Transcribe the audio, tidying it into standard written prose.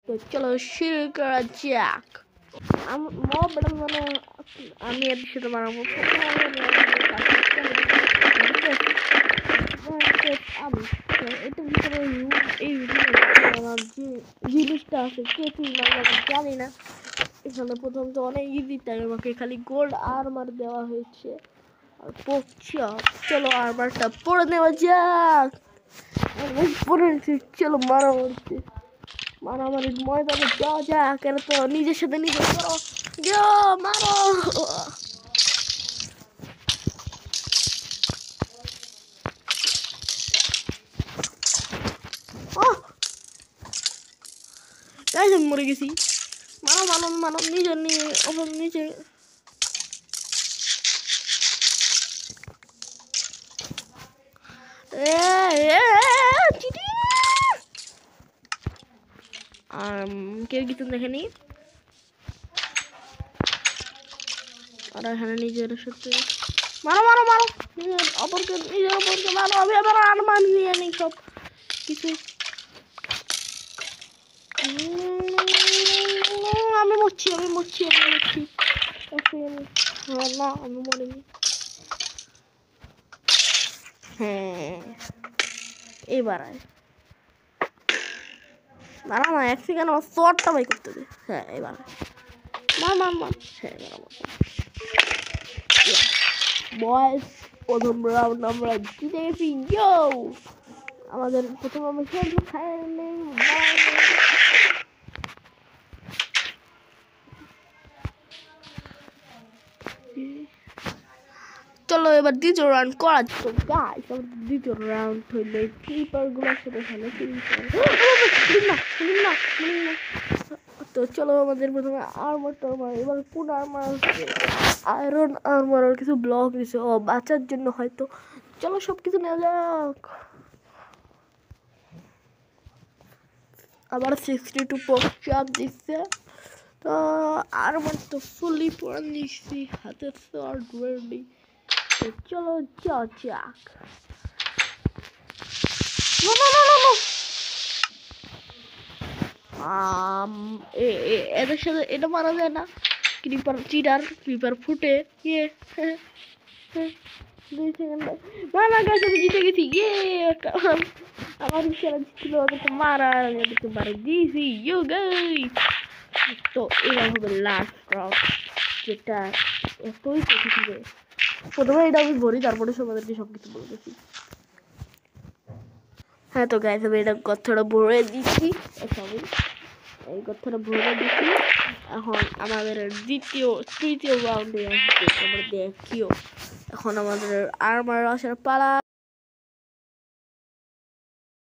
তো চলো শুরু করা যাক। মানে আমি এপিসোডে বানাবো আমি এটার ভিতরে এই যে জিনিসটা আছে কে জানি না। এখানে প্রথম তো অনেক ইজি, তাই আমাকে খালি গোল্ড আর্মার দেওয়া হয়েছে আর চলো আর্মারটা পরে নেওয়া যাক। পরে নিচ্ছি, চলো মারামারির ময়দানে যাওয়া যাক। কেন তো নিজের সাথে নিজে করো, মারো। আমি মরে গেছি। মানো নিজের নিচে কেউ কিছু দেখেনি। আর এখানে নিজের সাথে মারো নিজের অপরকে মারো। আমি আবার আর্মার নিয়ে নিই সব কিছু। আমি মরছি না, আমি মরিনি। হ্যাঁ এবার না এক সেকেন্ড আমার শর্টটা বাই করতে দে। হ্যাঁ এবার মার। হ্যাঁ বয়স প্রথম রাউন্ড আমরা জিতে গেছি। আমাদের প্রথম আমরা খেলবো চলো এবার দ্বিতীয় রাউন্ড করা তো গাইস। দ্বিতীয় রাউন্ড হইলে ক্রিপার গুলোর সাথে খেলে তো চলো আমাদের প্রথমে আর্মার, এবার কোন আর্মার আছে? আয়রন আর্মার আর কিছু ব্লক দিছে ও বাঁচার জন্য হয়তো। চলো সব কিছু নেওয়া যাক। আবার 62 চাপ দিচ্ছে। তো আর্মার তো ফুলি পরে নিচ্ছি, হাতে শর্ট রেডি। তো চলো যাক। এদের সাথে এটা মারা যায় না। ক্রিপার ফুটে 2 সেকেন্ড। আমি জিতে গেছি। আমার ইশারা ছিল ওদেরকে মারা, ওদেরকে মারা দিয়েছি। তো এবার হবে লাস্ট রাউন্ড, যেটা এতই কঠিন হবে। প্রথমে এটা আমি ভরি, তারপরে সবাইদেরকে সবকিছু বলে দিচ্ছি। হ্যাঁ তো গাইস আমি এটা কথাটা ভরে দিচ্ছি। এই কথাটা ভরে দিচ্ছি। এখন আমাদের তৃতীয় রাউন্ডে আমরা দেখিও। এখন আমাদের আর্মার আসার পালা।